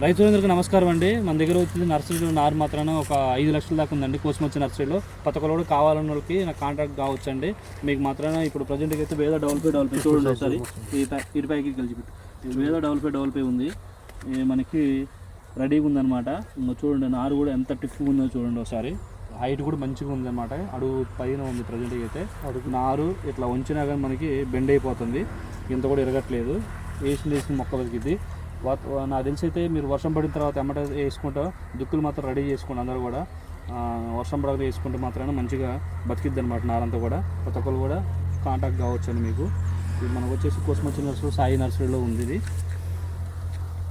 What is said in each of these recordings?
రైతులందరికీ నమస్కారం అండి. మన దగ్గర వచ్చింది నర్సరీలో నారు మాత్రాన ఒక 5 లక్షల దాకా ఉందండి. కోసమొచ్చిన నర్సరీలో ప్రతి ఒక్కరు కూడా కావాలన్న వాళ్ళకి నాకు కాంటాక్ట్ కావచ్చు అండి. మీకు మాత్రాన ఇప్పుడు ప్రజెంట్కి అయితే వేద డెవలపై చూడండి ఒకసారి ఇటు పైకి కలిసి వేద డెవలపై ఉంది. మనకి రెడీగా ఉందన్నమాట. చూడండి నారు కూడా ఎంత టిఫ్గా ఉందో చూడండి ఒకసారి. హైట్ కూడా మంచిగా ఉందన్నమాట. అడుగు పైన ఉంది ప్రజెంట్కి అయితే. నారు ఇట్లా ఉంచినా కానీ మనకి బెండ్ అయిపోతుంది. ఇంత కూడా ఎరగట్లేదు. వేసిన మొక్క బతికిద్ది. నాకు తెలిసి అయితే మీరు వర్షం పడిన తర్వాత ఎమ్మట వేసుకుంటా దుక్కులు మాత్రం రెడీ చేసుకోండి. అందరూ కూడా వర్షం పడక వేసుకుంటే మాత్రమే మంచిగా బతికిద్ది అనమాట. నారంతా కూడా ప్రతి ఒక్కరు కూడా కాంటాక్ట్ కావచ్చు అండి. మీకు ఇది మనకు వచ్చేసి కోసమొచ్చిన నర్సరీ సాయి నర్సరీలో ఉంది. ఇది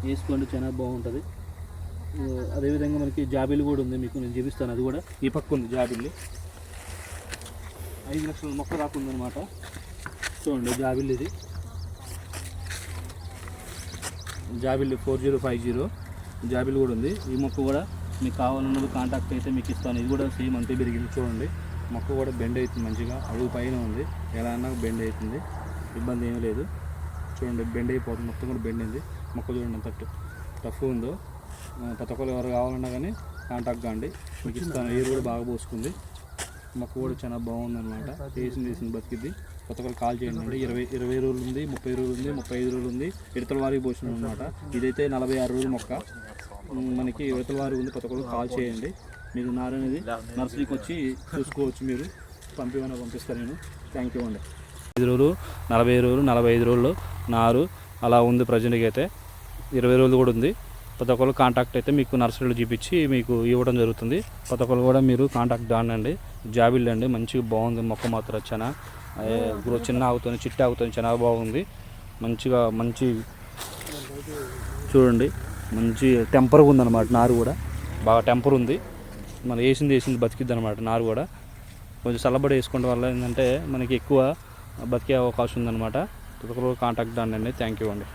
వేసుకోండి, చాలా బాగుంటుంది. అదేవిధంగా మనకి జాబిల్లి కూడా ఉంది. మీకు నేను చూపిస్తాను. అది కూడా ఈ పక్క ఉంది జాబిల్లి. 5 లక్షల మొక్క రాకుందనమాట. చూడండి జాబిల్లి, ఇది జాబిల్లి 4050 జాబిల్లి కూడా ఉంది. ఈ మొక్క కూడా మీకు కావాలన్నది కాంటాక్ట్ అయితే మీకు ఇస్తాను. ఇది కూడా సేమ్ అంతే పెరిగింది. చూడండి మొక్క కూడా బెండ్ అవుతుంది మంచిగా. అడుగు పైన ఉంది. ఎలా అన్నా బెండ్ అవుతుంది, ఇబ్బంది ఏమీ లేదు. చూడండి బెండ్ అయిపోతుంది, మొత్తం కూడా బెండ్ అయింది. మొక్క చూడండి ఎంత టఫ్ ఉందో. ప్రతి ఒక్కరు ఎవరు కావాలన్నా కానీ కాంటాక్ట్ కాండి, మీకు ఇస్తాను. ఎయిర్ కూడా బాగా పోసుకుంది. మొక్క కూడా చాలా బాగుందన్నమాట. వేసింది బతికిద్ది. కొత్త ఒక్కరు కాల్ చేయండి అండి. 20 రోజులు ఉంది, 30 రోజులు ఉంది, 35 రోజులు ఉంది. విడతల వారికి పోసిన అనమాట. ఇదైతే 46 రోజుల మొక్క మనకి విడతల వారికి ఉంది. కొత్త ఒక్కరు కాల్ చేయండి. మీరు నారు అనేది నర్సరీకి వచ్చి చూసుకోవచ్చు. మీరు పంపిస్తారు. నేను థ్యాంక్ యూ అండి. 5 రోజులు, 40 రోజులు, 45 రోజులు నారు అలా ఉంది. ప్రజెంట్కి అయితే 20 రోజులు కూడా ఉంది. ప్రతి ఒక్కరు కాంటాక్ట్ అయితే మీకు నర్సరీలో చూపించి మీకు ఇవ్వడం జరుగుతుంది. ప్రతి ఒక్కరు కూడా మీరు కాంటాక్ట్ కాండి. జాబిల్లి అండి, మంచిగా బాగుంది మొక్క మాత్రం. చాలా గ్రో చిన్న ఆగుతుంది, చిట్టి ఆగుతుంది, చాలా బాగుంది. మంచి చూడండి, మంచి టెంపర్గా ఉందన్నమాట. నారు కూడా బాగా టెంపర్ ఉంది. మనం వేసింది బతికిద్ది అనమాట. నారు కూడా కొంచెం చల్లబడి వేసుకోవడం వల్ల ఏంటంటే మనకి ఎక్కువ బతికే అవకాశం ఉందన్నమాట. ప్రతి ఒక్కరు కాంటాక్ట్ కాండి. థ్యాంక్ యూ అండి.